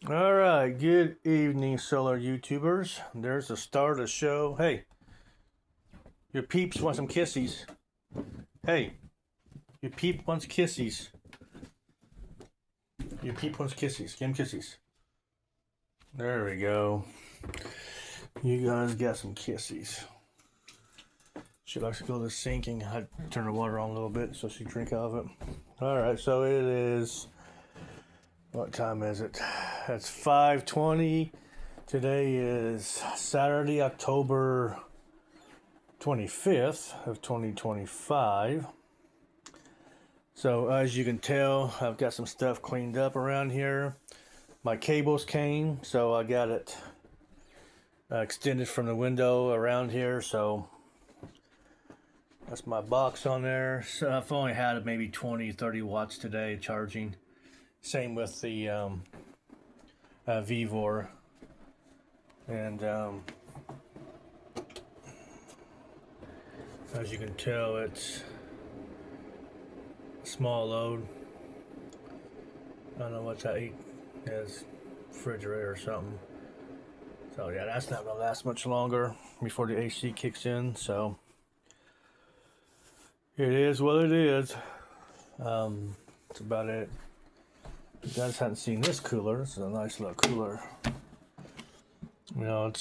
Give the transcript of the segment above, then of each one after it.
All right, good evening, solar YouTubers. There's the start of the show. Hey, your peeps want some kissies. Hey, your peep wants kissies. Your peep wants kissies. Give him kissies. There we go. You guys got some kissies. She likes to go to the sink and I turn the water on a little bit so she drink out of it. All right, so it is. What time is it? It's 5:20. Today is Saturday, October 25th of 2025. So as you can tell, I've got some stuff cleaned up around here. My cables came, so I got it extended from the window around here. So that's my box on there. So I've only had maybe 20-30 watts today charging. Same with the Vevor. And as you can tell, it's a small load. I don't know what that is, refrigerator or something. So yeah, that's not gonna last much longer before the AC kicks in. So it is what it is. That's about it. You guys haven't seen this cooler. This is a nice little cooler. You know, I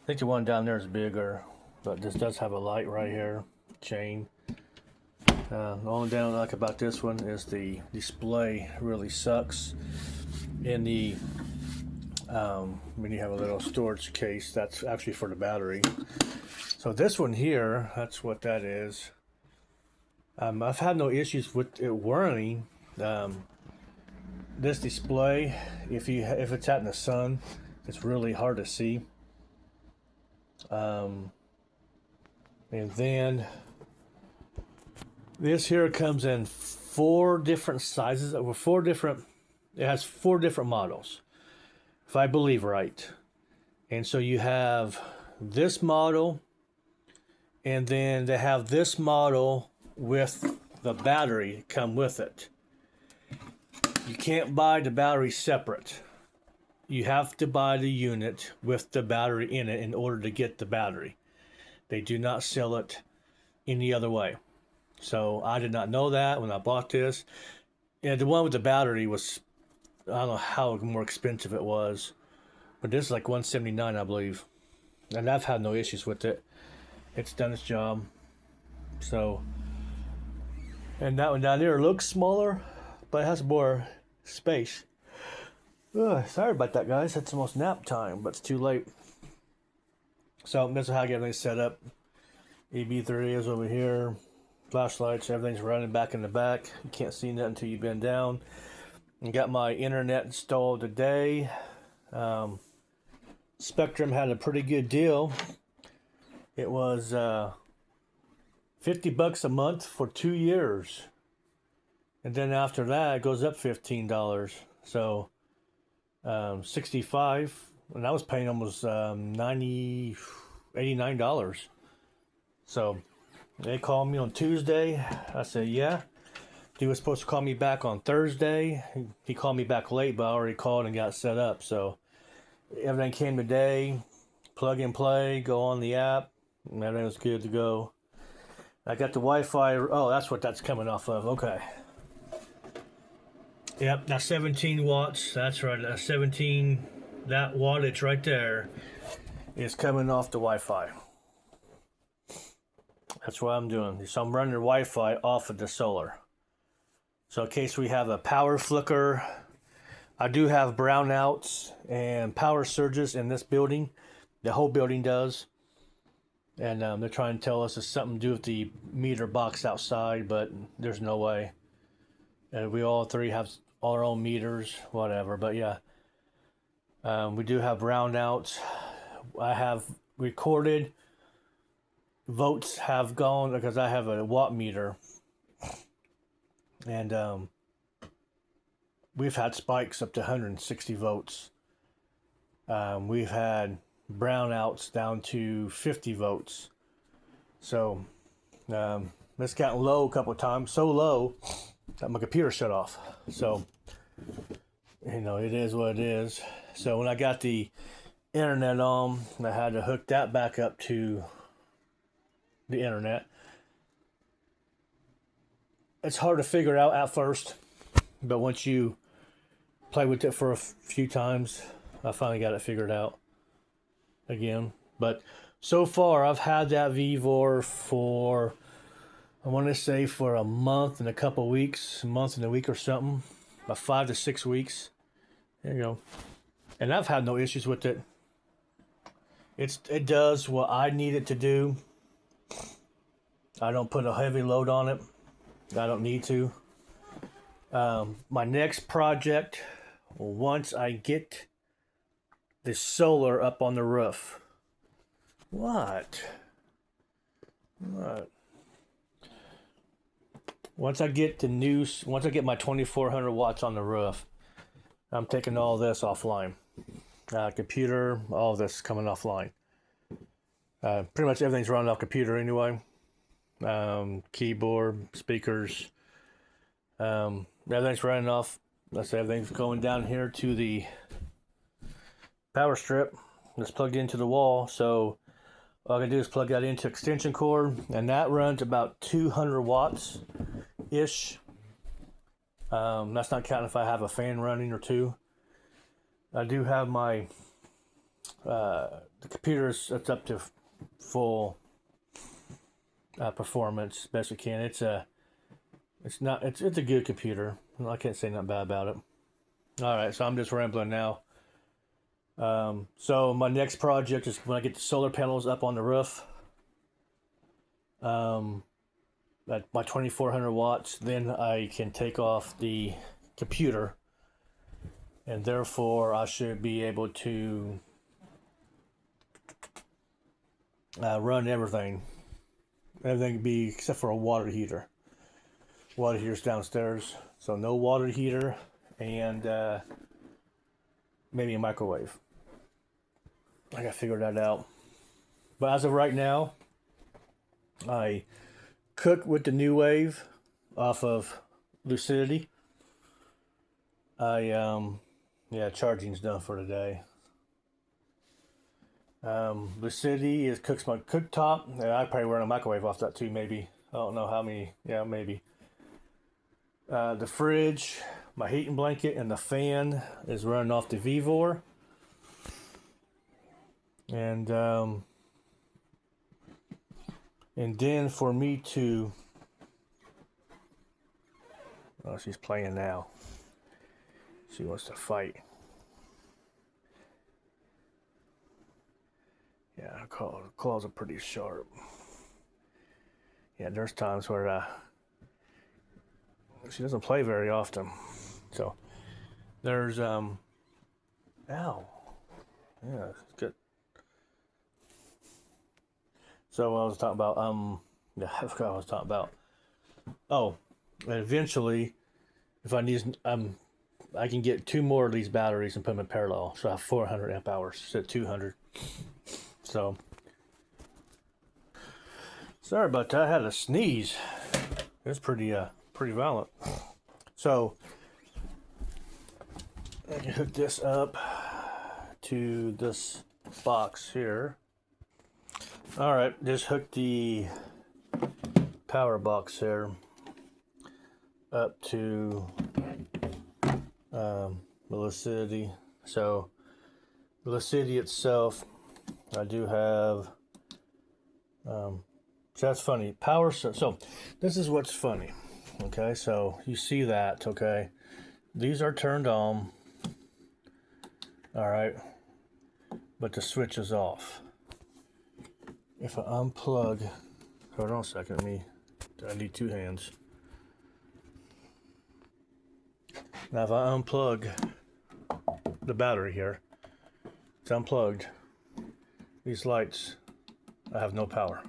think the one down there is bigger, but this does have a light right here, chain. The only thing I like about this one is the display really sucks. In the when you have a little storage case, that's actually for the battery. So this one here, that's what that is. I've had no issues with it whirring. This display, if it's out in the sun, it's really hard to see. And then this here comes in four different sizes. It has four different models, if I believe right. And so you have this model, and then they have this model with the battery come with it. You can't buy the battery separate. You have to buy the unit with the battery in it in order to get the battery. They do not sell it any other way. So I did not know that when I bought this. And the one with the battery was, I don't know how more expensive it was, but this is like $179, I believe. And I've had no issues with it. It's done its job. So, and that one down there looks smaller, but it has more space. Ugh, sorry about that, guys. It's almost nap time, but it's too late. So this is how I get everything set up. EB3 is over here. Flashlights, everything's running back in the back. You can't see that until you bend down. I got my internet installed today. Spectrum had a pretty good deal. It was $50 a month for 2 years. And then after that, it goes up $15. So $65, and I was paying almost $89. So they called me on Tuesday. I said, yeah. He was supposed to call me back on Thursday. He called me back late, but I already called and got set up. So everything came today. Plug and play, go on the app, and everything was good to go. I got the Wi-Fi. Oh, that's what that's coming off of. Okay. Yep, that's 17 watts. That's right. That's 17. That wattage right there is coming off the Wi-Fi. That's what I'm doing. So I'm running the Wi-Fi off of the solar. So in case we have a power flicker, I do have brownouts and power surges in this building. The whole building does. And they're trying to tell us it's something to do with the meter box outside, but there's no way. And we all three have our own meters, whatever. But yeah, we do have brownouts. I have recorded votes have gone because I have a watt meter, and we've had spikes up to 160 votes. We've had brownouts down to 50 votes. So it's gotten low a couple of times, so low that my computer shut off. So you know, it is what it is. So when I got the internet on, I had to hook that back up to the internet. It's hard to figure out at first, but once you play with it for a few times, I finally got it figured out again. But so far, I've had that VEVOR for, I want to say, for a month and a couple weeks, a month and a week or something, about 5 to 6 weeks. There you go. And I've had no issues with it. It does what I need it to do. I don't put a heavy load on it. I don't need to. My next project, once I get the solar up on the roof. What? Once I get my 2400 watts on the roof, I'm taking all this offline. Computer, all of this is coming offline. Pretty much everything's running off computer anyway. Keyboard, speakers, everything's running off. Let's say everything's going down here to the power strip that's plugged into the wall. So all I can do is plug that into extension cord, and that runs about 200 watts ish. That's not counting if I have a fan running or two. I do have my the computer that's up to full performance best it can. It's a good computer. I can't say nothing bad about it. All right, so I'm just rambling now. So my next project is when I get the solar panels up on the roof. At my 2400 watts, then I can take off the computer, and therefore I should be able to run everything. Everything can be except for a water heater. Water heater's downstairs, so no water heater, and maybe a microwave. I gotta figure that out. But as of right now, I cook with the NuWave off of Lucidity. Charging's done for today. Lucidity cooks my cooktop, and I probably run a microwave off that too. Maybe, I don't know how many. Yeah, maybe. The fridge, my heating blanket, and the fan is running off the VEVOR. And then for me to, oh, she's playing now. She wants to fight. Yeah, her claws are pretty sharp. Yeah, there's times where she doesn't play very often. So there's ow. Yeah, it's good. So what I was talking about, I forgot what I was talking about. Oh, and eventually, if I need, I can get 2 more of these batteries and put them in parallel. So I have 400 amp hours instead of 200. So, sorry about that. I had a sneeze. It was pretty violent. So, I can hook this up to this box here. All right, just hook the power box here up to the Lucidity. So the Lucidity itself, I do have. So that's funny. Power. So this is what's funny. Okay, so you see that. Okay, these are turned on. All right, but the switch is off. If I unplug, hold on a second, I need 2 hands. Now if I unplug the battery here, it's unplugged. These lights, I have no power.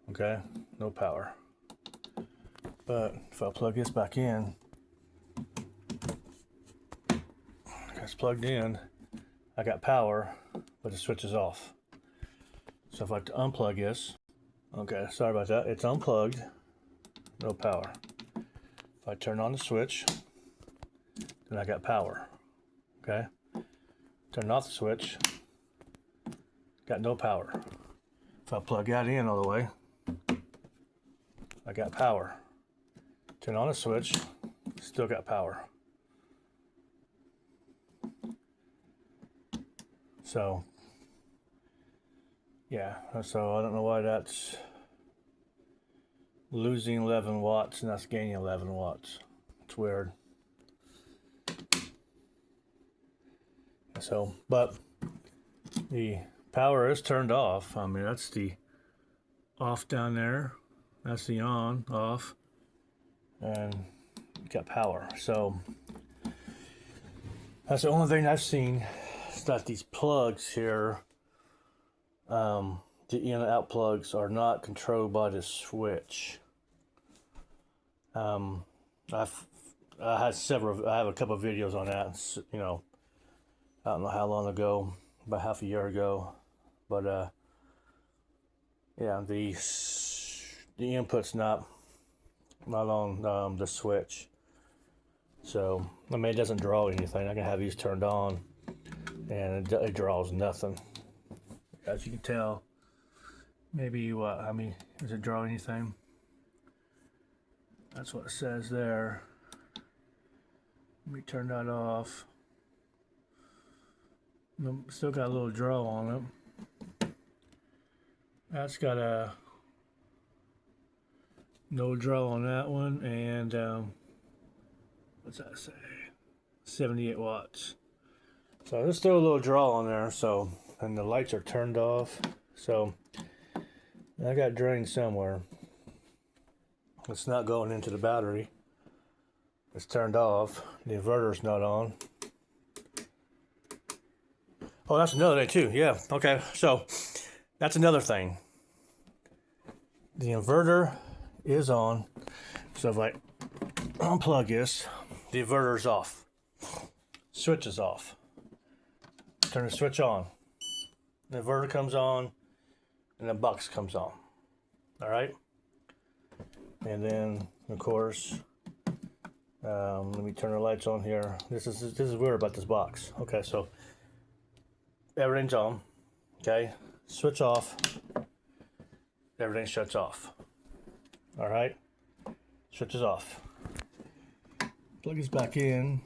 Okay, no power. But if I plug this back in, it's plugged in, I got power, but the switch is off. So if I unplug this, okay, sorry about that, it's unplugged, no power. If I turn on the switch and I got power. Okay, turn off the switch, got no power. If I plug that in all the way, I got power. Turn on a switch, still got power. So, yeah, so I don't know why that's losing 11 watts and that's gaining 11 watts. It's weird. So, but the power is turned off. I mean, that's the off down there. That's the on, off, and got power. So that's the only thing I've seen is that these plugs here, the in and out plugs, are not controlled by the switch. I have a couple of videos on that. You know, I don't know how long ago, about half a year ago, but yeah, the input's not on the switch. So I mean, it doesn't draw anything. I can have these turned on, and it draws nothing. As you can tell, maybe what? I mean, does it draw anything? That's what it says there. Let me turn that off. Still got a little draw on it. That's got a no draw on that one, and what's that say? 78 watts. So there's still a little draw on there. So, and the lights are turned off. So I got drained somewhere. It's not going into the battery. It's turned off. The inverter's not on. Oh, that's another thing too. Yeah. Okay. So that's another thing. The inverter is on. So if I unplug this, the inverter's off. Switch is off. Turn the switch on. The inverter comes on, and the box comes on. All right. And then, of course, let me turn the lights on here. This is weird about this box. Okay, so everything's on. Okay, switch off. Everything shuts off. All right, switch is off. Plug this back in.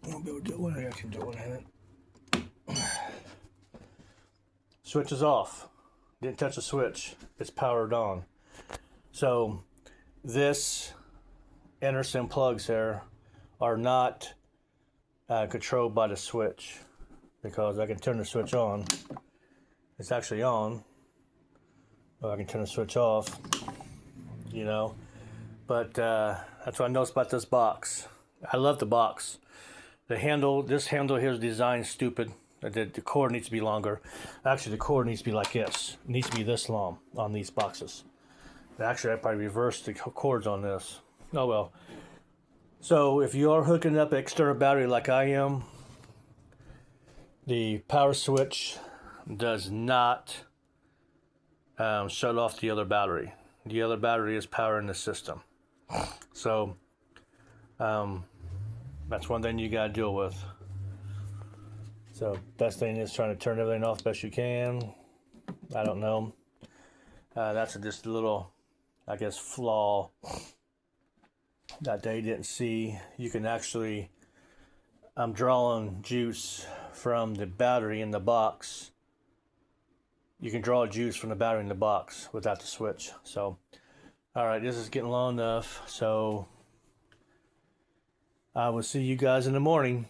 I won't be able to do one. I can do one in it. Switch is off. Didn't touch the switch. It's powered on. So this Anderson plugs there are not controlled by the switch, because I can turn the switch on. It's actually on. Or I can turn the switch off. You know, but that's what I noticed about this box. I love the box. The handle, this handle here is designed stupid. The cord needs to be longer. Actually, the cord needs to be like this. It needs to be this long on these boxes. Actually, I probably reversed the cords on this. Oh well. So if you are hooking up an external battery like I am, the power switch does not shut off the other battery. The other battery is powering the system. So that's one thing you got to deal with. So best thing is trying to turn everything off best you can. I don't know. That's just a little, I guess, flaw that they didn't see. You can actually, I'm drawing juice from the battery in the box. You can draw juice from the battery in the box without the switch. So, all right, this is getting long enough. So I will see you guys in the morning.